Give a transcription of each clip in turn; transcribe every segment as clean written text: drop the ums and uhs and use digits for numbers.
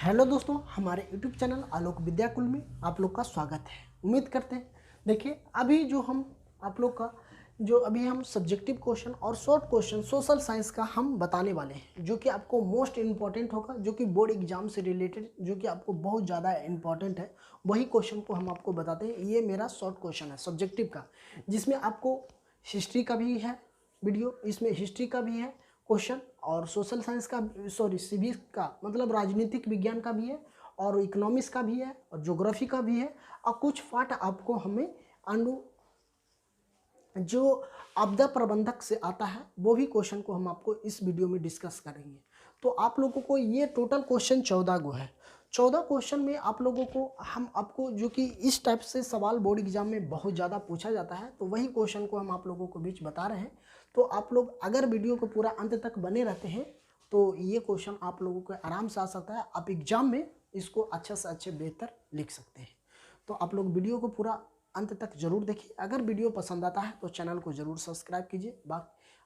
Hello दोस्तों, हमारे YouTube channel आलोक विद्याकुल में आप लोग का स्वागत है। उम्मीद करते हैं देखिए अभी जो हम आप लोग का जो अभी हम सब्जेक्टिव क्वेश्चन और शॉर्ट क्वेश्चन सोशल साइंस का हम बताने वाले हैं, जो कि आपको मोस्ट इम्पॉर्टेंट होगा, जो कि बोर्ड एग्जाम से रिलेटेड, जो कि आपको बहुत ज़्यादा इम्पॉर्टेंट है। वही क्वेश्चन को हम आपको बताते हैं। ये मेरा शॉर्ट क्वेश्चन है सब्जेक्टिव का, जिसमें आपको हिस्ट्री का भी है वीडियो, इसमें हिस्ट्री का भी है क्वेश्चन, और सोशल साइंस का सिविक्स का मतलब राजनीतिक विज्ञान का भी है, और इकोनॉमिक्स का भी है, और ज्योग्राफी का भी है, और कुछ पार्ट आपको हमें अनु जो आपदा प्रबंधक से आता है वो भी क्वेश्चन को हम आपको इस वीडियो में डिस्कस करेंगे। तो आप लोगों को ये टोटल क्वेश्चन 14 गो है। 14 क्वेश्चन में आप लोगों को हम आपको जो कि इस टाइप से सवाल बोर्ड एग्जाम में बहुत ज़्यादा पूछा जाता है, तो वही क्वेश्चन को हम आप लोगों को बीच बता रहे हैं। तो आप लोग अगर वीडियो को पूरा अंत तक बने रहते हैं तो ये क्वेश्चन आप लोगों को आराम से आ सकता है। आप एग्जाम में इसको अच्छे से अच्छे बेहतर लिख सकते हैं। तो आप लोग वीडियो को पूरा अंत तक जरूर देखिए। अगर वीडियो पसंद आता है तो चैनल को जरूर सब्सक्राइब कीजिए,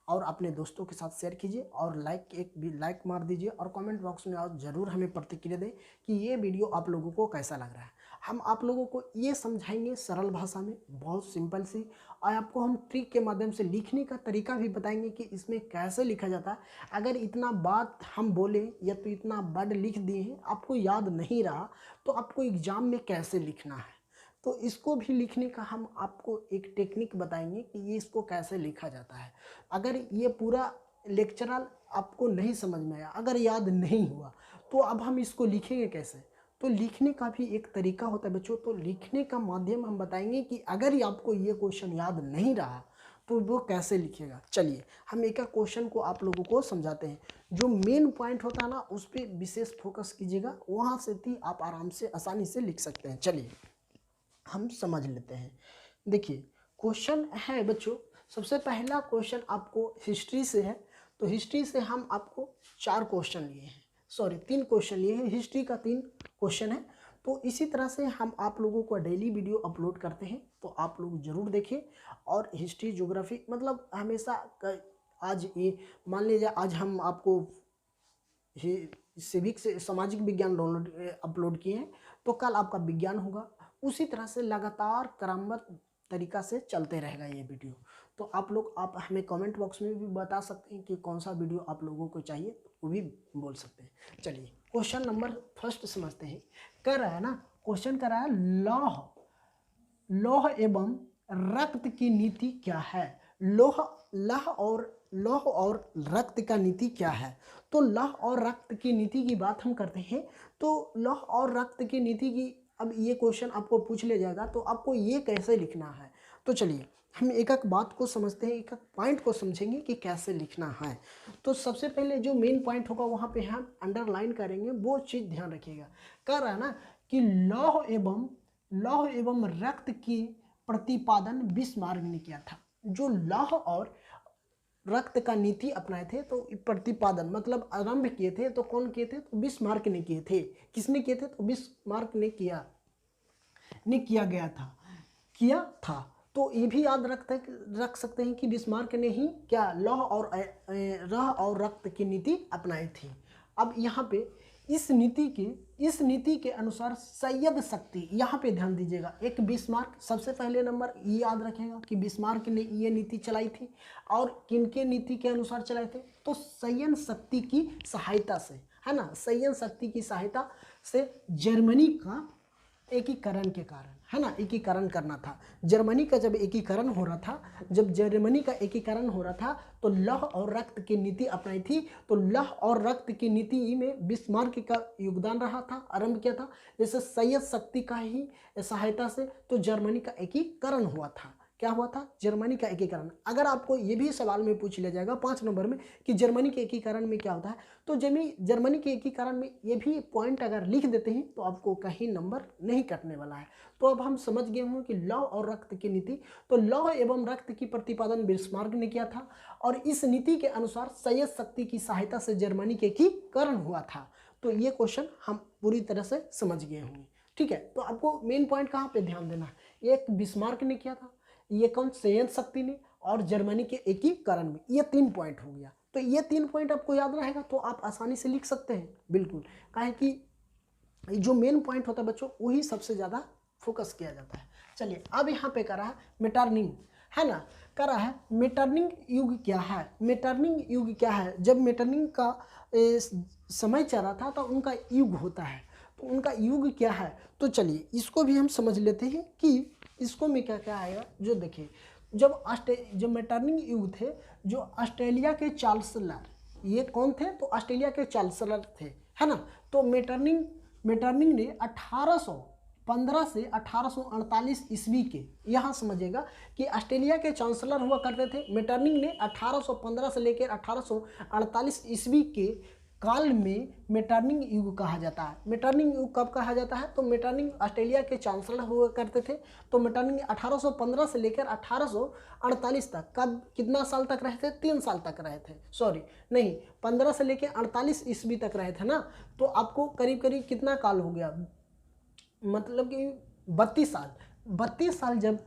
और अपने दोस्तों के साथ शेयर कीजिए, और एक भी लाइक मार दीजिए, और कमेंट बॉक्स में आप ज़रूर हमें प्रतिक्रिया दें कि ये वीडियो आप लोगों को कैसा लग रहा है। हम आप लोगों को ये समझाएंगे सरल भाषा में, बहुत सिंपल सी, और आपको हम ट्रिक के माध्यम से लिखने का तरीका भी बताएंगे कि इसमें कैसे लिखा जाता है। अगर इतना बात हम बोले या तो इतना वर्ड लिख दिए हैं आपको याद नहीं रहा, तो आपको एग्जाम में कैसे लिखना है, तो इसको भी लिखने का हम आपको एक टेक्निक बताएंगे कि ये इसको कैसे लिखा जाता है। अगर ये पूरा लेक्चरल आपको नहीं समझ में आया, अगर याद नहीं हुआ, तो अब हम इसको लिखेंगे कैसे। तो लिखने का भी एक तरीका होता है बच्चों। तो लिखने का माध्यम हम बताएंगे कि अगर आपको ये क्वेश्चन याद नहीं रहा तो वो कैसे लिखेगा। चलिए हम एक एक क्वेश्चन को आप लोगों को समझाते हैं। जो मेन पॉइंट होता है ना, उस पर विशेष फोकस कीजिएगा, वहाँ से भी आप आराम से आसानी से लिख सकते हैं। चलिए हम समझ लेते हैं। देखिए क्वेश्चन है बच्चों, सबसे पहला क्वेश्चन आपको हिस्ट्री से है। तो हिस्ट्री से हम आपको 4 क्वेश्चन लिए हैं, 3 क्वेश्चन लिए हैं। हिस्ट्री का 3 क्वेश्चन है। तो इसी तरह से हम आप लोगों को डेली वीडियो अपलोड करते हैं, तो आप लोग ज़रूर देखें। और हिस्ट्री ज्योग्राफी मतलब हमेशा आज ये मान लीजिए आज हम आपको सिविक्स सामाजिक विज्ञान डाउनलोड अपलोड किए हैं, तो कल आपका विज्ञान होगा। उसी तरह से लगातार क्रमबद्ध तरीका से चलते रहेगा ये वीडियो। तो आप हमें कमेंट बॉक्स में भी बता सकते हैं कि कौन सा वीडियो आप लोगों को चाहिए, वो भी बोल सकते हैं। चलिए क्वेश्चन नंबर फर्स्ट समझते हैं। कर रहा है ना क्वेश्चन, कर रहा है लौह लौह एवं रक्त की नीति क्या है। लौह और रक्त का नीति क्या है। तो लौह और रक्त की नीति की बात हम करते हैं। तो लौह और रक्त की नीति की, अब ये क्वेश्चन आपको पूछ लिया जाएगा तो आपको ये कैसे लिखना है। तो चलिए हम एक एक बात को समझते हैं, एक एक पॉइंट को समझेंगे कि कैसे लिखना है। तो सबसे पहले जो मेन पॉइंट होगा वहाँ पे हम अंडरलाइन करेंगे, वो चीज़ ध्यान रखिएगा। कह रहा है ना कि लौह एवं रक्त की प्रतिपादन बिस्मार्क ने किया था। जो लौह और रक्त का नीति अपनाए थे, तो प्रतिपादन मतलब आरंभ किए थे, तो कौन किए थे, तो बिस्मार्क ने किए थे। किसने किए थे, तो बिस्मार्क ने किया था। तो ये भी याद रख सकते हैं कि बिस्मार्क ने ही क्या लौह और रक्त की नीति अपनाई थी। अब यहाँ पे इस नीति के अनुसार सैयद शक्ति, यहाँ पे ध्यान दीजिएगा, एक बिस्मार्क सबसे पहले नंबर ये याद रखेगा कि बिस्मार्क ने ये नीति चलाई थी। और किनके नीति के अनुसार चलाए थे, तो सैयद शक्ति की सहायता से, है ना, सैयद शक्ति की सहायता से जर्मनी का एकीकरण के कारण, है ना, एकीकरण करना था। जर्मनी का जब एकीकरण हो रहा था, जब जर्मनी का एकीकरण हो रहा था, तो लौह और रक्त की नीति अपनाई थी। तो लौह और रक्त की नीति में बिस्मार्क का योगदान रहा था, आरंभ किया था, जैसे सैयद शक्ति का ही सहायता से तो जर्मनी का एकीकरण हुआ था। क्या हुआ था, जर्मनी का एकीकरण। अगर आपको ये भी सवाल में पूछ लिया जाएगा 5 नंबर में कि जर्मनी के एकीकरण में क्या होता है, तो जर्मनी के एकीकरण में ये भी पॉइंट अगर लिख देते हैं तो आपको कहीं नंबर नहीं कटने वाला है। तो अब हम समझ गए हों कि लौह और रक्त की नीति, तो लौह एवं रक्त की प्रतिपादन बिस्मार्क ने किया था, और इस नीति के अनुसार सैयद शक्ति की सहायता से जर्मनी के एकीकरण हुआ था। तो ये क्वेश्चन हम पूरी तरह से समझ गए होंगे। ठीक है, तो आपको मेन पॉइंट कहाँ पे ध्यान देना है, एक बिस्मार्क ने किया था, ये कौन, सैयद शक्ति ने, और जर्मनी के एकीकरण में, ये 3 पॉइंट हो गया। तो ये 3 पॉइंट आपको याद रहेगा तो आप आसानी से लिख सकते हैं, बिल्कुल। काहे कि जो मेन पॉइंट होता है बच्चों वही सबसे ज़्यादा फोकस किया जाता है। चलिए अब यहाँ पे करा है मेटर्निंग, है ना, करा है मेटर्निंग युग क्या है। मेटर्निंग युग क्या है, जब मेटर्निंग का समय चला था तो उनका युग होता है, तो उनका युग क्या है। तो चलिए इसको भी हम समझ लेते हैं कि इसको में क्या क्या आएगा। जो देखिए जब मेटर्निंग युग थे, जो ऑस्ट्रेलिया के चांसलर, ये कौन थे, तो ऑस्ट्रेलिया के चांसलर थे, है ना। तो मेटर्निंग ने 1815 से 1848 ईस्वी के, यहाँ समझिएगा कि ऑस्ट्रेलिया के चांसलर हुआ करते थे। मेटर्निंग ने 1815 से लेकर 1848 ईस्वी के काल में मेटर्निंग युग कहा जाता है। मेटर्निंग युग कब कहा जाता है, तो मेटर्निंग ऑस्ट्रेलिया के चांसलर हुआ करते थे। तो मेटर्निंग 1815 से लेकर 1848 तक, कब कितना साल तक रहे थे, 3 साल तक रहे थे, सॉरी नहीं 15 से लेकर 48 ईस्वी तक रहे थे ना। तो आपको करीब करीब कितना काल हो गया, मतलब कि 32 साल जब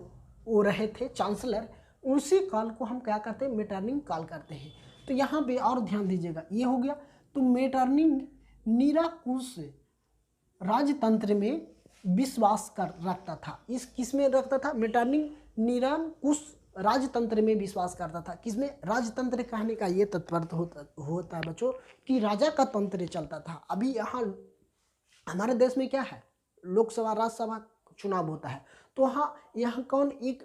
वो रहे थे चांसलर, उसी काल को हम क्या करते हैं, मेटर्निंग काल करते हैं। तो यहाँ पे और ध्यान दीजिएगा, ये हो गया। तो मेटर्निंग निरंकुश राजतंत्र में विश्वास कर रखता था। इस किस में रखता था, मेटर्निंग निरंकुश राजतंत्र में विश्वास करता था। किसमें, राजतंत्र कहने का ये तात्पर्य होता है बच्चों कि राजा का तंत्र चलता था। अभी यहाँ हमारे देश में क्या है, लोकसभा राज्यसभा चुनाव होता है, तो हाँ यहाँ कौन एक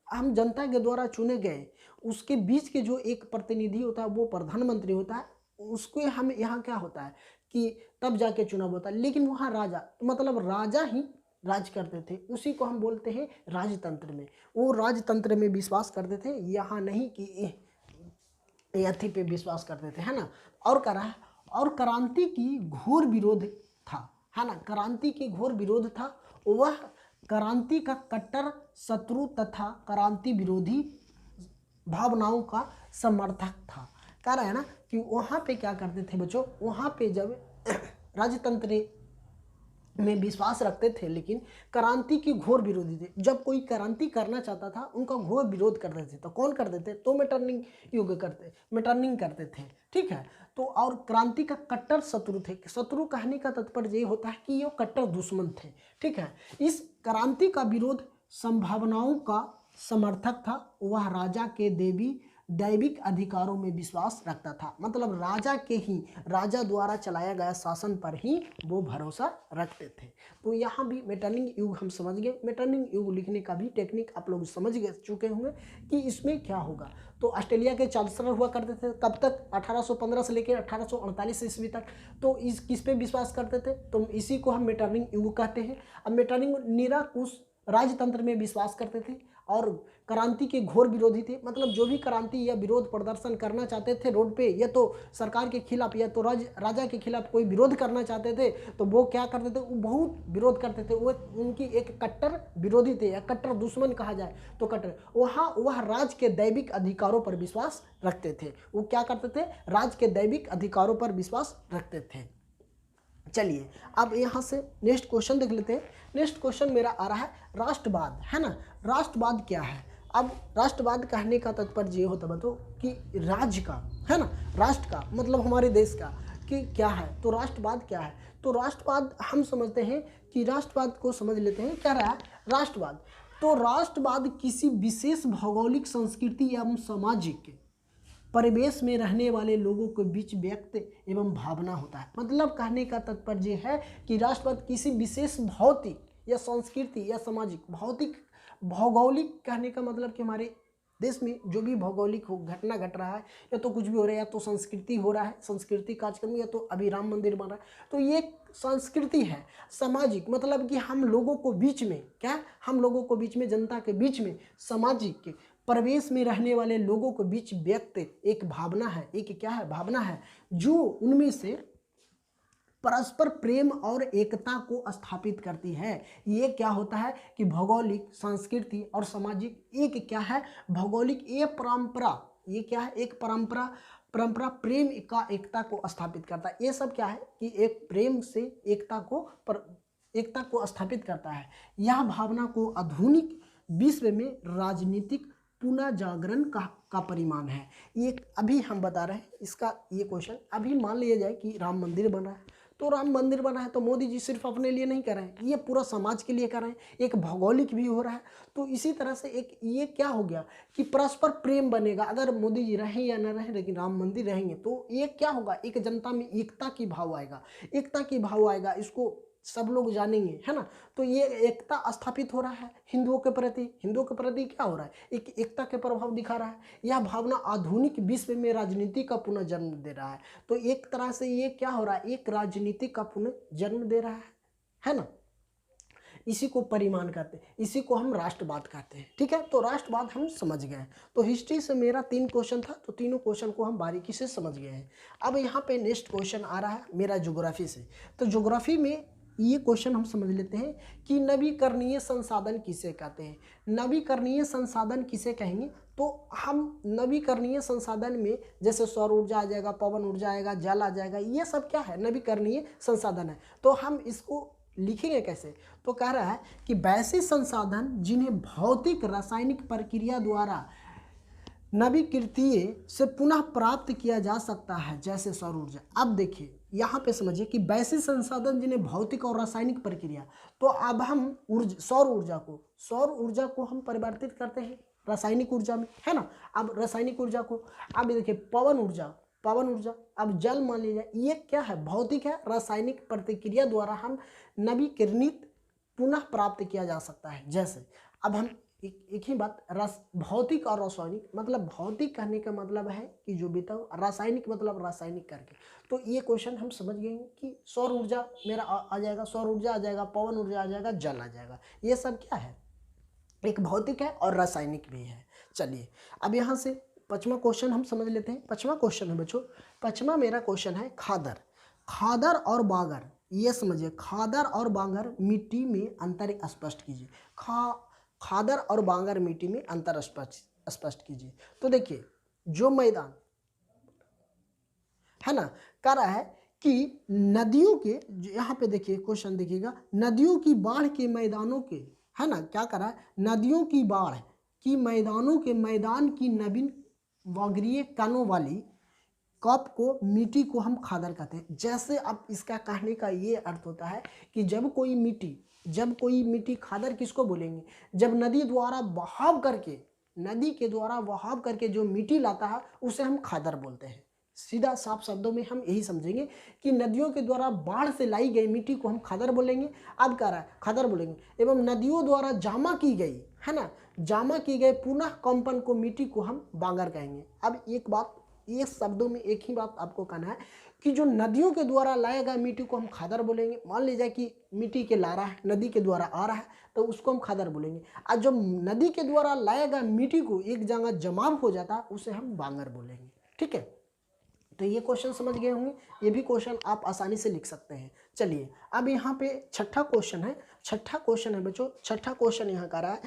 हम जनता के द्वारा चुने गए, उसके बीच के जो एक प्रतिनिधि होता है वो प्रधानमंत्री होता है, उसको हम यहाँ क्या होता है कि तब जाके चुनाव होता है। लेकिन वहाँ राजा, मतलब राजा ही राज करते थे, उसी को हम बोलते हैं राजतंत्र में। वो राजतंत्र में विश्वास करते थे, यहाँ नहीं कि अथी पे विश्वास करते थे, है ना। और करा है, और क्रांति की घोर विरोध था, है ना, क्रांति की घोर विरोध था। वह क्रांति का कट्टर शत्रु तथा क्रांति विरोधी भावनाओं का समर्थक था। कह रहा है ना कि वहाँ पे क्या करते थे बच्चों, वहाँ पे जब राजतंत्र में विश्वास रखते थे लेकिन क्रांति की घोर विरोधी थे। जब कोई क्रांति करना चाहता था उनका घोर विरोध करते थे, तो कौन करते थे, तो मेटर्निंग करते थे, ठीक है। तो और क्रांति का कट्टर शत्रु थे। शत्रु कहने का तात्पर्य ये होता है कि ये कट्टर दुश्मन थे, ठीक है। इस क्रांति का विरोध संभावनाओं का समर्थक था। वह राजा के दैविक अधिकारों में विश्वास रखता था, मतलब राजा द्वारा चलाया गया शासन पर ही वो भरोसा रखते थे। तो यहाँ भी मेटर्निंग युग हम समझ गए। मेटर्निंग युग लिखने का भी टेक्निक आप लोग समझ चुके होंगे कि इसमें क्या होगा। तो ऑस्ट्रेलिया के चांसलर हुआ करते थे कब तक, 1815 से लेकर 1848 ईस्वी तक। तो इस किस पे विश्वास करते थे, तो इसी को हम मेटर्निंग युग कहते हैं। अब मेटर्निंग निरंकुश राजतंत्र में विश्वास करते थे और क्रांति के घोर विरोधी थे, मतलब जो भी क्रांति या विरोध प्रदर्शन करना चाहते थे रोड पे, या तो सरकार के खिलाफ या तो राजा के खिलाफ कोई विरोध करना चाहते थे, तो वो क्या करते थे, वो बहुत विरोध करते थे। वो उनकी एक कट्टर विरोधी थे, या कट्टर दुश्मन कहा जाए तो कट्टर। वह राज के दैविक अधिकारों पर विश्वास रखते थे। वो क्या करते थे, राज के दैविक अधिकारों पर विश्वास रखते थे। चलिए अब यहाँ से नेक्स्ट क्वेश्चन देख लेते हैं। नेक्स्ट क्वेश्चन मेरा आ रहा है राष्ट्रवाद, है ना। राष्ट्रवाद क्या है। अब राष्ट्रवाद कहने का तात्पर्य ये होता है बताओ कि राज्य का, है ना, राष्ट्र का मतलब हमारे देश का कि क्या है। तो राष्ट्रवाद क्या है, तो राष्ट्रवाद हम समझते हैं कि राष्ट्रवाद को समझ लेते हैं। क्या रहा है राष्ट्रवाद, तो राष्ट्रवाद किसी विशेष भौगोलिक संस्कृति एवं सामाजिक परिवेश में रहने वाले लोगों के बीच व्यक्त एवं भावना होता है। मतलब कहने का तात्पर्य है कि राष्ट्रवाद किसी विशेष भौतिक या संस्कृति या सामाजिक भौगोलिक कहने का मतलब कि हमारे देश में जो भी भौगोलिक घटना घट रहा है, या तो कुछ भी हो रहा है, या तो संस्कृति हो रहा है, संस्कृति कार्यक्रम, या तो अभी राम मंदिर बन रहा है, तो ये संस्कृति है। सामाजिक मतलब कि हम लोगों को बीच में क्या, हम लोगों को बीच में, जनता के बीच में, सामाजिक परिवेश में रहने वाले लोगों के बीच व्यक्त एक भावना है, एक क्या है, भावना है, जो उनमें से परस्पर प्रेम और एकता को स्थापित करती है। ये क्या होता है कि भौगोलिक, संस्कृति और सामाजिक एक क्या है, भौगोलिक ये परंपरा, ये क्या है, एक परंपरा प्रेम का एकता को स्थापित करता है। ये सब क्या है कि एक प्रेम से एकता को स्थापित करता है। यह भावना को आधुनिक विश्व में राजनीतिक पुनः जागरण का परिमाण है। ये अभी हम बता रहे हैं इसका, ये क्वेश्चन अभी मान लिया जाए कि राम मंदिर बन रहा है, तो राम मंदिर बना है, तो मोदी जी सिर्फ अपने लिए नहीं कर रहे हैं, ये पूरा समाज के लिए कर रहे हैं, एक भौगोलिक भी हो रहा है। तो इसी तरह से एक ये क्या हो गया कि परस्पर प्रेम बनेगा, अगर मोदी जी रहें या न रहें लेकिन राम मंदिर रहेंगे तो ये क्या होगा, एक जनता में एकता की भाव आएगा, एकता की भाव आएगा, इसको सब लोग जानेंगे, है ना। तो ये एकता स्थापित हो रहा है हिंदुओं के प्रति, हिंदुओं के प्रति क्या हो रहा है, एक एकता के प्रभाव दिखा रहा है। यह भावना आधुनिक विश्व में राजनीति का पुनः जन्म दे रहा है। तो एक तरह से ये क्या हो रहा है, एक राजनीति का पुनः जन्म दे रहा है ना। इसी को परिमाण कहते हैं, इसी को हम राष्ट्रवाद कहते हैं, ठीक है। तो राष्ट्रवाद हम समझ गए। तो हिस्ट्री से मेरा 3 क्वेश्चन था, तो तीनों क्वेश्चन को हम बारीकी से समझ गए हैं। अब यहाँ पे नेक्स्ट क्वेश्चन आ रहा है मेरा ज्योग्राफी से। तो ज्योग्राफी में ये क्वेश्चन हम समझ लेते हैं कि नवीकरणीय संसाधन किसे कहते हैं। नवीकरणीय संसाधन किसे कहेंगे, तो हम नवीकरणीय संसाधन में जैसे सौर ऊर्जा आ जाएगा, पवन ऊर्जा आएगा, जल आ जाएगा, ये सब क्या है, नवीकरणीय संसाधन है। तो हम इसको लिखेंगे कैसे, तो कह रहा है कि वैसे संसाधन जिन्हें भौतिक रासायनिक प्रक्रिया द्वारा नवीकृतीय से पुनः प्राप्त किया जा सकता है, जैसे सौर ऊर्जा। अब देखिए यहाँ पे समझिए कि वैसे संसाधन जिन्हें भौतिक और रासायनिक प्रक्रिया, तो अब हम सौर ऊर्जा को हम परिवर्तित करते हैं रासायनिक ऊर्जा में, है ना। अब रासायनिक ऊर्जा को, अब देखिए पवन ऊर्जा, अब जल मान लीजिए, ये क्या है, भौतिक है, रासायनिक प्रतिक्रिया द्वारा हम नवीकरणित पुनः प्राप्त किया जा सकता है। जैसे अब हम एक ही बात, भौतिक और रासायनिक, मतलब भौतिक कहने का मतलब है कि जो बीता हो, रासायनिक मतलब रासायनिक करके। तो ये क्वेश्चन हम समझ गए कि सौर ऊर्जा मेरा आ जाएगा, सौर ऊर्जा आ जाएगा, पवन ऊर्जा आ जाएगा, जल आ जाएगा। ये सब क्या है, एक भौतिक है और रासायनिक भी है। चलिए अब यहाँ से 5वां क्वेश्चन हम समझ लेते हैं। 5वां क्वेश्चन है बच्चों, 5वां मेरा क्वेश्चन है खादर और बागर। ये समझिए, खादर और बागर मिट्टी में अंतर स्पष्ट कीजिए। खादर और बांगर मिट्टी में अंतर स्पष्ट कीजिए। तो देखिए जो मैदान है ना, कह रहा है कि नदियों के, यहाँ पे देखिए क्वेश्चन देखिएगा, नदियों की बाढ़ के मैदानों के, है ना, क्या कर रहा है, नदियों की बाढ़ की मैदानों के मैदान की नवीन वागरीय कणों वाली कप को, मिट्टी को हम खादर कहते हैं। जैसे अब इसका कहने का ये अर्थ होता है कि जब कोई मिट्टी खादर किसको बोलेंगे, जब नदी के द्वारा बहाव करके जो मिट्टी लाता है उसे हम खादर बोलते हैं। सीधा साफ शब्दों में हम यही समझेंगे कि नदियों के द्वारा बाढ़ से लाई गई मिट्टी को हम खादर बोलेंगे। अब कह रहा है खादर बोलेंगे, एवं नदियों द्वारा जमा की गई, है ना, जमा की गई पुनः कंपन को, मिट्टी को हम बांगर कहेंगे। अब एक बात, ये शब्दों में एक ही बात आपको कहना है कि जो नदियों के द्वारा लाया गया मिट्टी को हम खादर बोलेंगे। मान लीजिए कि मिट्टी के ला रहा है, नदी के द्वारा आ रहा है, तो उसको हम खादर बोलेंगे। और जब नदी के द्वारा लाया गया मिट्टी को एक जगह जमाव हो जाता है उसे हम बांगर बोलेंगे, ठीक है। तो ये क्वेश्चन समझ गए होंगे, ये भी क्वेश्चन आप आसानी से लिख सकते हैं। चलिए अब यहाँ पे छठा क्वेश्चन है बच्चों। छठा क्वेश्चन यहाँ कह रहा है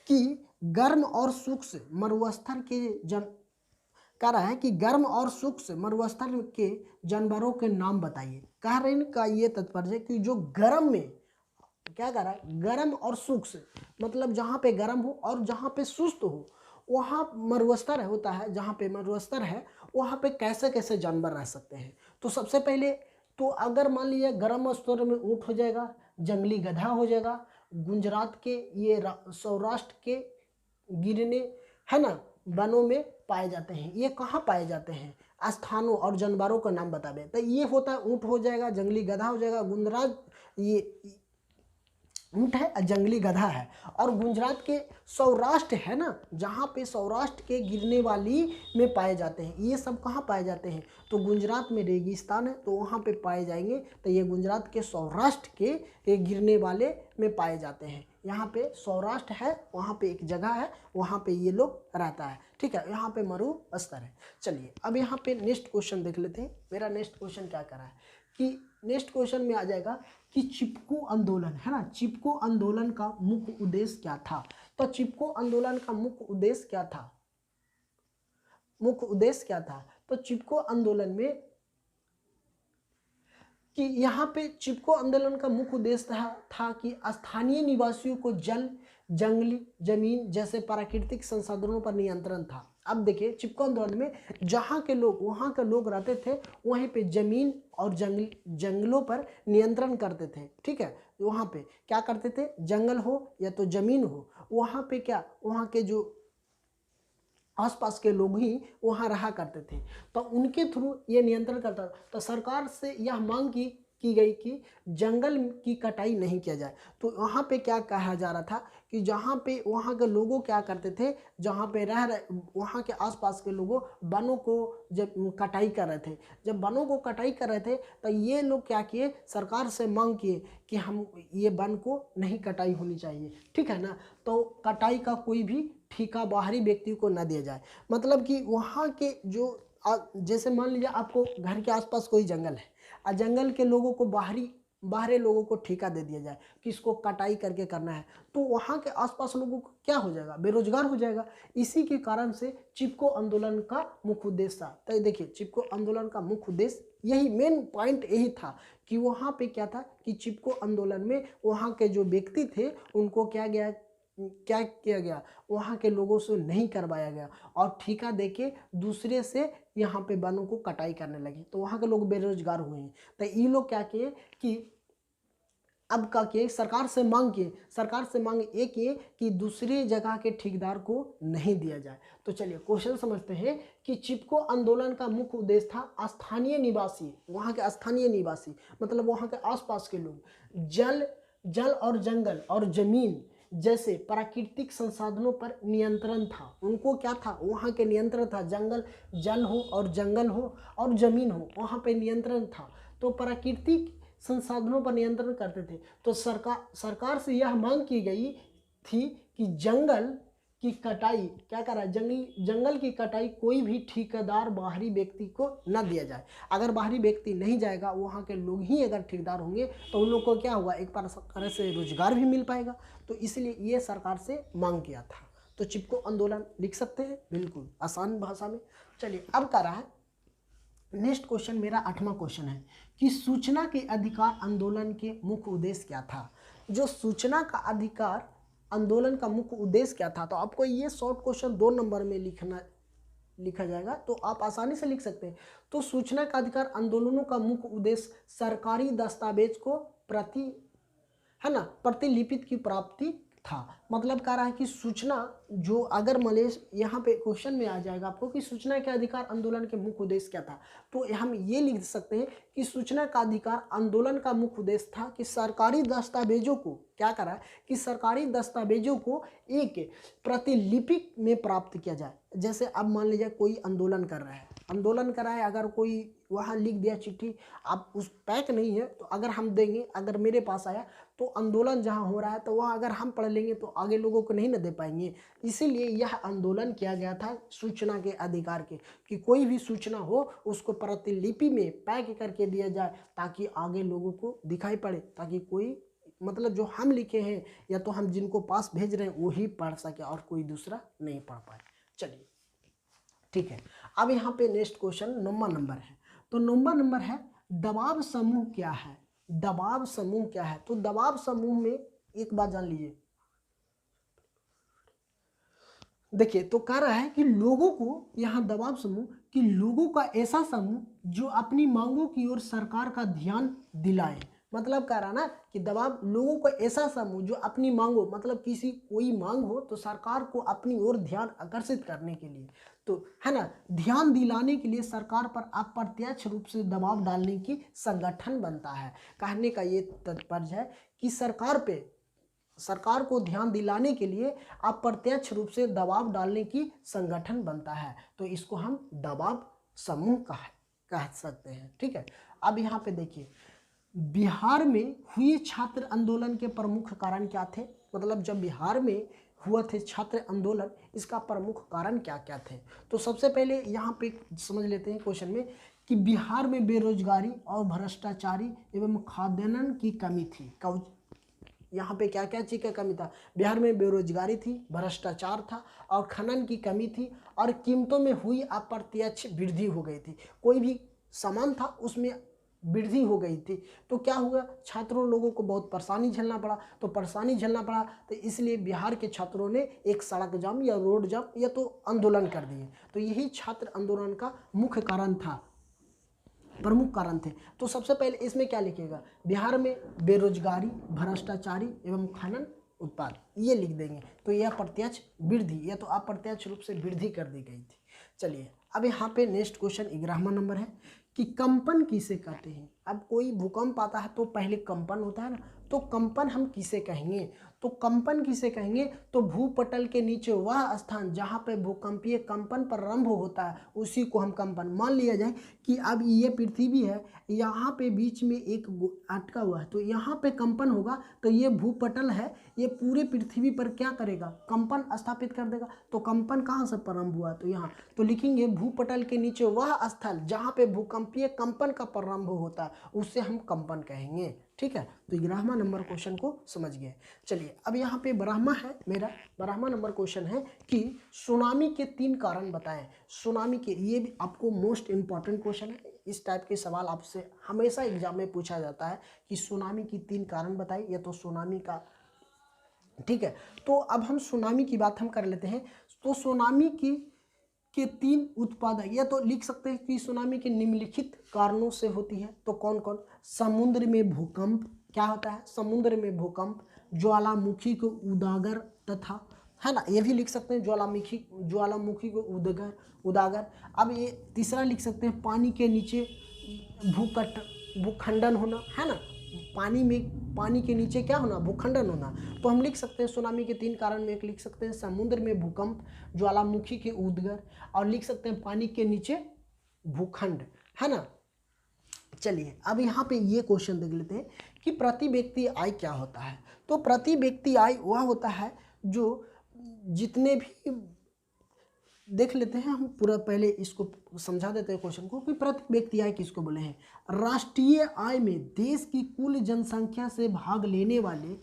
कि गर्म और सूक्ष्म मरुस्थल के कह रहा है कि गर्म और सूक्ष्म मरुस्थल के जानवरों के नाम बताइए। कह रहे हैं का ये तात्पर्य कि जो गर्म में, क्या कह रहा है, गर्म और सूक्ष्म मतलब जहाँ पे गर्म हो और जहाँ पे सुस्त हो, वहाँ मरुस्थल होता है, जहाँ पे मरुस्थल है वहाँ पे कैसे कैसे जानवर रह सकते हैं। तो सबसे पहले तो अगर मान लीजिए गर्म स्तर में ऊँट हो जाएगा, जंगली गधा हो जाएगा, गुजरात के ये सौराष्ट्र के गिरने, है ना, वनों में पाए जाते हैं। ये कहाँ पाए जाते हैं, स्थानों और जानवरों का नाम बतावे। तो ये होता है ऊँट हो जाएगा, जंगली गधा हो जाएगा, गुजरात ये ऊँट है, जंगली गधा है। और गुजरात के सौराष्ट्र है ना, जहाँ पे सौराष्ट्र के गिरने वाली में पाए जाते हैं। ये सब कहाँ पाए जाते हैं, तो गुजरात में रेगिस्तान है तो वहाँ पे पाए जाएंगे। तो ये गुजरात के सौराष्ट्र के गिरने वाले में पाए जाते हैं। यहाँ पे सौराष्ट्र है, वहाँ पे एक जगह है, वहाँ पे ये लोग रहता है, ठीक है। यहाँ पे मरु स्तर है। चलिए अब यहाँ पे नेक्स्ट क्वेश्चन देख लेते हैं। मेरा नेक्स्ट क्वेश्चन क्या कर रहा है कि नेक्स्ट क्वेश्चन में आ जाएगा कि चिपको आंदोलन, है ना, चिपको आंदोलन का मुख्य उद्देश्य क्या था। तो चिपको आंदोलन का मुख्य उद्देश्य क्या था, तो चिपको आंदोलन में कि यहाँ पे चिपको आंदोलन का मुख्य उद्देश्य था कि स्थानीय निवासियों को जल, जंगली जमीन जैसे प्राकृतिक संसाधनों पर नियंत्रण था। अब देखिए चिपको आंदोलन में जहाँ के लोग वहाँ के लोग रहते थे, वहीं पे जमीन और जंगलों पर नियंत्रण करते थे। ठीक है, वहाँ पे क्या करते थे, जंगल हो या तो जमीन हो, वहाँ पे क्या, वहाँ के जो आसपास के लोग ही वहाँ रहा करते थे, तो उनके थ्रू ये नियंत्रण करता था। तो सरकार से यह मांग की गई कि जंगल की कटाई नहीं किया जाए। तो वहाँ पे क्या कहा जा रहा था कि जहाँ पे वहाँ के लोगों क्या करते थे, जहाँ पे रह रहे वहाँ के आसपास के लोगों वनों को जब कटाई कर रहे थे, जब वनों को कटाई कर रहे थे, तो ये लोग क्या किए, सरकार से मांग किए कि हम ये वन को नहीं कटाई होनी चाहिए। ठीक है ना, तो कटाई का कोई भी ठेका बाहरी व्यक्ति को न दिया जाए। मतलब कि वहाँ के जो जैसे मान लीजिए आपको घर के आसपास कोई जंगल है और जंगल के लोगों को बाहरी लोगों को ठेका दे दिया जाए कि इसको कटाई करके करना है, तो वहाँ के आसपास लोगों को क्या हो जाएगा, बेरोजगार हो जाएगा। इसी के कारण से चिपको आंदोलन का मुख्य उद्देश्य था। तो देखिए चिपको आंदोलन का मुख्य उद्देश्य यही, मेन पॉइंट यही था कि वहाँ पे क्या था कि चिपको आंदोलन में वहाँ के जो व्यक्ति थे उनको क्या किया गया, वहाँ के लोगों से नहीं करवाया गया और ठेका देके दूसरे से यहाँ पे वनों को कटाई करने लगे, तो वहाँ के लोग बेरोजगार हुए हैं। तो ये लोग क्या किए कि अब क्या किए, सरकार से मांग ये किए कि दूसरी जगह के ठेकेदार को नहीं दिया जाए। तो चलिए क्वेश्चन समझते हैं कि चिपको आंदोलन का मुख्य उद्देश्य था स्थानीय निवासी, वहाँ के स्थानीय निवासी मतलब वहाँ के आसपास के लोग जल और जंगल और जमीन जैसे प्राकृतिक संसाधनों पर नियंत्रण था। उनको क्या था, वहाँ के नियंत्रण था, जल हो और जंगल हो और जमीन हो, वहाँ पे नियंत्रण था। तो प्राकृतिक संसाधनों पर नियंत्रण करते थे। तो सरकार से यह मांग की गई थी कि जंगल की कटाई क्या करा, जंगल की कटाई कोई भी ठेकेदार बाहरी व्यक्ति को न दिया जाए। अगर बाहरी व्यक्ति नहीं जाएगा, वहाँ के लोग ही अगर ठेकेदार होंगे तो उन लोग को क्या होगा, एक तरह से रोजगार भी मिल पाएगा। तो इसलिए ये सरकार से मांग किया था। तो चिपको आंदोलन लिख सकते हैं बिल्कुल आसान भाषा में। चलिए अब कर रहा है नेक्स्ट क्वेश्चन, मेरा 8वां क्वेश्चन है कि सूचना के अधिकार आंदोलन के मुख्य उद्देश्य क्या था। जो सूचना का अधिकार आंदोलन का मुख्य उद्देश्य क्या था, तो आपको ये शॉर्ट क्वेश्चन 2 नंबर में लिखा जाएगा, तो आप आसानी से लिख सकते हैं। तो सूचना का अधिकार आंदोलनों का मुख्य उद्देश्य सरकारी दस्तावेज को प्रतिलिपित की प्राप्ति था। मतलब कह रहा है कि सूचना जो अगर मलेश यहाँ पे क्वेश्चन में आ जाएगा आपको कि सूचना के अधिकार आंदोलन के मुख्य उद्देश्य क्या था, तो हम ये लिख सकते हैं कि सूचना का अधिकार आंदोलन का मुख्य उद्देश्य था कि सरकारी दस्तावेजों को क्या करा कि सरकारी दस्तावेजों को एक प्रतिलिपि में प्राप्त किया जाए। जैसे अब मान लीजिए कोई आंदोलन कर रहा है, अगर कोई वहाँ लिख दिया चिट्ठी, आप उस पैक नहीं है तो अगर हम देंगे, अगर मेरे पास आया तो आंदोलन जहाँ हो रहा है तो वहाँ अगर हम पढ़ लेंगे तो आगे लोगों को नहीं न दे पाएंगे। इसीलिए यह आंदोलन किया गया था सूचना के अधिकार के, कि कोई भी सूचना हो उसको प्रतिलिपि में पैक करके दिया जाए ताकि आगे लोगों को दिखाई पड़े, ताकि कोई मतलब जो हम लिखे हैं या तो हम जिनको पास भेज रहे हैं वही पढ़ सके और कोई दूसरा नहीं पढ़ पाए। चलिए ठीक है, अब यहाँ पे नेक्स्ट क्वेश्चन 9वां नंबर है। तो 9वां नंबर है दबाव समूह क्या है। दबाव समूह क्या है, तो दबाव समूह में एक बात जान लीजिए, देखिए तो कह रहा है कि लोगों को, यहाँ दबाव समूह कि लोगों का ऐसा समूह जो अपनी मांगों की ओर सरकार का ध्यान दिलाए। मतलब कह रहा ना कि दबाव लोगों को ऐसा समूह जो अपनी मांगों मतलब किसी कोई मांग हो तो सरकार को अपनी ओर ध्यान आकर्षित करने के लिए, तो है ना, ध्यान दिलाने के लिए सरकार पर अप्रत्यक्ष रूप से दबाव डालने की संगठन बनता है। कहने का ये तात्पर्य है कि सरकार को ध्यान दिलाने के लिए अप्रत्यक्ष रूप से दबाव डालने की संगठन बनता है, तो इसको हम दबाव समूह कह सकते हैं। ठीक है, अब यहाँ पे देखिए बिहार में हुए छात्र आंदोलन के प्रमुख कारण क्या थे। मतलब जब बिहार में हुआ थे छात्र आंदोलन, इसका प्रमुख कारण क्या क्या थे। तो सबसे पहले यहाँ पे समझ लेते हैं क्वेश्चन में कि बिहार में बेरोजगारी और भ्रष्टाचारी एवं खाद्यान्न की कमी थी। यहाँ पे क्या क्या चीज़ का कमी था, बिहार में बेरोजगारी थी, भ्रष्टाचार था और खनन की कमी थी और कीमतों में हुई अप्रत्यक्ष वृद्धि हो गई थी। कोई भी सामान था उसमें वृद्धि हो गई थी। तो क्या हुआ, छात्रों लोगों को बहुत परेशानी झेलना पड़ा। तो परेशानी झेलना पड़ा तो इसलिए बिहार के छात्रों ने एक सड़क जाम या रोड जाम या तो आंदोलन कर दिए। तो यही छात्र आंदोलन का मुख्य कारण था, प्रमुख कारण थे। तो सबसे पहले इसमें क्या लिखेगा, बिहार में बेरोजगारी, भ्रष्टाचारी एवं खनन उत्पाद, ये लिख देंगे। तो यह प्रत्यक्ष वृद्धि या तो अप्रत्यक्ष रूप से वृद्धि कर दी गई थी। चलिए अब यहाँ पे नेक्स्ट क्वेश्चन 11वां नंबर है कि कंपन किसे कहते हैं। अब कोई भूकंप आता है तो पहले कंपन होता है ना, तो कंपन हम किसे कहेंगे, तो कंपन किसे कहेंगे, तो भूपटल के नीचे वह स्थान जहाँ पे भूकंपीय कंपन प्रारंभ होता है उसी को हम कंपन। मान लिया जाए कि अब ये पृथ्वी है, यहाँ पे बीच में एक अटका हुआ है, तो यहाँ पे कंपन होगा तो ये भूपटल है, ये पूरे पृथ्वी पर क्या करेगा, कंपन स्थापित कर देगा। तो कंपन कहाँ से प्रारंभ हुआ, तो यहाँ तो लिखेंगे भूपटल के नीचे वह स्थल जहाँ पे भूकंपीय कंपन का प्रारंभ होता है उससे हम कंपन कहेंगे। ठीक है, तो 11वां नंबर क्वेश्चन को समझ गए। चलिए अब यहाँ पे 12वां है मेरा, 12वां नंबर क्वेश्चन है कि सुनामी के 3 कारण बताएं। सुनामी के, ये भी आपको मोस्ट इंपॉर्टेंट क्वेश्चन है, इस टाइप के सवाल आपसे हमेशा एग्जाम में पूछा जाता है कि सुनामी की 3 कारण बताइए, या तो सुनामी का। ठीक है, तो अब हम सुनामी की बात हम कर लेते हैं। तो सुनामी के 3 उत्पाद, या तो लिख सकते हैं कि सुनामी के निम्नलिखित कारणों से होती है। तो कौन कौन, समुद्र में भूकंप, क्या होता है, समुद्र में भूकंप, ज्वालामुखी को उदागर तथा, है ना, ये भी लिख सकते हैं ज्वालामुखी को उदागर। अब ये तीसरा लिख सकते हैं पानी के नीचे भूखंडन होना, है ना, पानी के नीचे क्या होना, भूखंडन होना। तो हम लिख सकते हैं सुनामी के 3 कारण में एक लिख सकते हैं समुद्र में भूकंप, ज्वालामुखी के उद्गार, और लिख सकते हैं पानी के नीचे भूखंड, है ना। चलिए अब यहाँ पे ये क्वेश्चन देख लेते हैं कि प्रति व्यक्ति आय क्या होता है। तो प्रति व्यक्ति आय वह होता है जो जितने भी, देख लेते हैं हम पूरा, पहले इसको समझा देते हैं क्वेश्चन को कि प्रति व्यक्ति आय किसको बोले हैं। राष्ट्रीय आय में देश की कुल जनसंख्या से भाग लेने वाले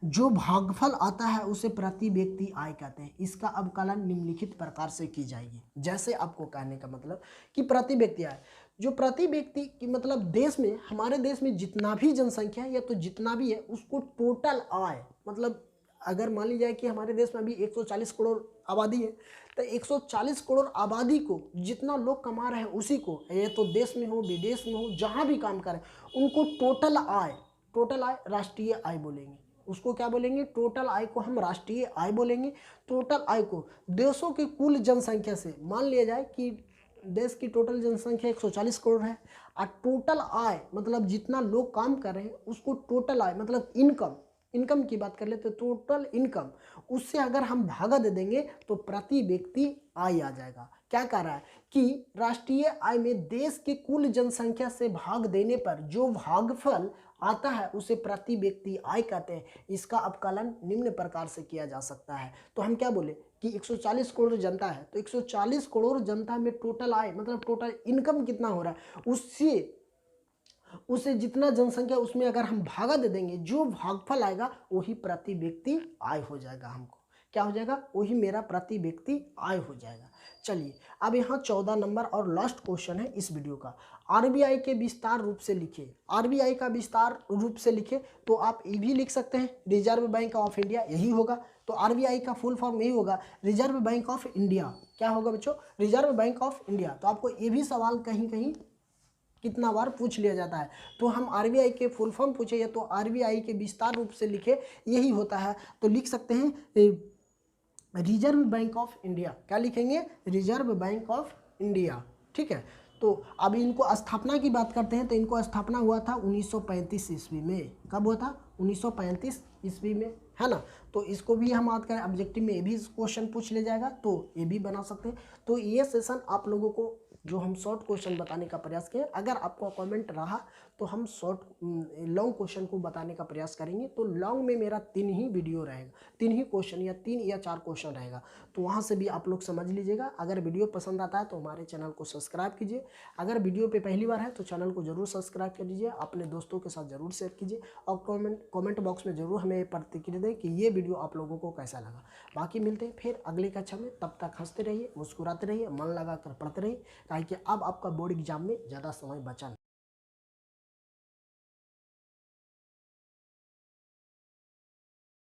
जो भागफल आता है उसे प्रति व्यक्ति आय कहते हैं। इसका अवकलन निम्नलिखित प्रकार से की जाएगी। जैसे आपको कहने का मतलब कि प्रति व्यक्ति आय, जो प्रति व्यक्ति की मतलब देश में, हमारे देश में जितना भी जनसंख्या है या तो जितना भी है उसको टोटल आय, मतलब अगर मान ली जाए कि हमारे देश में अभी 140 करोड़ आबादी है, तो 140 करोड़ आबादी को जितना लोग कमा रहे हैं उसी को, ये तो देश में हो विदेश में हो जहाँ भी काम करें, उनको टोटल आय राष्ट्रीय आय बोलेंगे। उसको क्या बोलेंगे, टोटल आय को हम राष्ट्रीय आय बोलेंगे। टोटल आय को देशों की कुल जनसंख्या से, मान लिया जाए कि देश की टोटल जनसंख्या 140 करोड़ है, और टोटल आय मतलब जितना लोग काम कर रहे हैं उसको टोटल आय मतलब इनकम की बात कर ले तो टोटल इनकम, उससे अगर हम भागा दे देंगे तो प्रति व्यक्ति आय आ जाएगा। क्या कह रहा है कि राष्ट्रीय आय में देश के कुल जनसंख्या से भाग देने पर जो भागफल आता है उसे प्रति व्यक्ति आय कहते हैं। इसका अवकलन निम्न प्रकार से किया जा सकता है। तो हम क्या बोले कि 140 करोड़ जनता है, तो 140 करोड़ जनता में टोटल आय मतलब टोटल इनकम कितना हो रहा है, उससे जितना जनसंख्या उसमें अगर हम भागा दे देंगे, जो भागफल आएगा वही प्रति व्यक्ति आय हो जाएगा। हमको क्या हो जाएगा, वही मेरा प्रति व्यक्ति आय हो जाएगा। चलिए अब यहाँ 14 नंबर और लास्ट क्वेश्चन है इस वीडियो का। आरबीआई के विस्तार रूप से लिखे, आरबीआई का विस्तार रूप से लिखे तो आप ये भी लिख सकते हैं रिजर्व बैंक ऑफ इंडिया, यही होगा। तो आरबीआई का फुल फॉर्म यही होगा, रिजर्व बैंक ऑफ इंडिया। क्या होगा बच्चों, रिजर्व बैंक ऑफ इंडिया। तो आपको ये भी सवाल कहीं कहीं कितना बार पूछ लिया जाता है। तो हम आरबीआई के फुल फॉर्म पूछे या तो आरबीआई के विस्तार रूप से लिखे, यही होता है। तो लिख सकते हैं रिजर्व बैंक ऑफ इंडिया। क्या लिखेंगे, रिजर्व बैंक ऑफ इंडिया। ठीक है, तो अब इनको स्थापना की बात करते हैं तो इनको स्थापना हुआ था 1935 ईस्वी में। कब हुआ था, 1935 ईस्वी में, है ना। तो इसको भी हम बात करें ऑब्जेक्टिव में, ये भी क्वेश्चन पूछ ले जाएगा तो ये भी बना सकते हैं। तो ये सेशन आप लोगों को जो हम शॉर्ट क्वेश्चन बताने का प्रयास किए, अगर आपको कमेंट रहा तो हम लॉन्ग क्वेश्चन को बताने का प्रयास करेंगे। तो लॉन्ग में मेरा 3 ही वीडियो रहेगा, 3 ही क्वेश्चन या 3 या 4 क्वेश्चन रहेगा। तो वहाँ से भी आप लोग समझ लीजिएगा। अगर वीडियो पसंद आता है तो हमारे चैनल को सब्सक्राइब कीजिए। अगर वीडियो पे पहली बार है तो चैनल को जरूर सब्सक्राइब कर दीजिए, अपने दोस्तों के साथ जरूर शेयर कीजिए और कमेंट बॉक्स में जरूर हमें प्रतिक्रिया दें कि ये वीडियो आप लोगों को कैसा लगा। बाकी मिलते हैं फिर अगली कक्षा में, तब तक हंसते रहिए, मुस्कुराते रहिए, मन लगा कर पढ़ते रहिए, कि अब आपका बोर्ड एग्जाम में ज़्यादा समय बचा नहीं।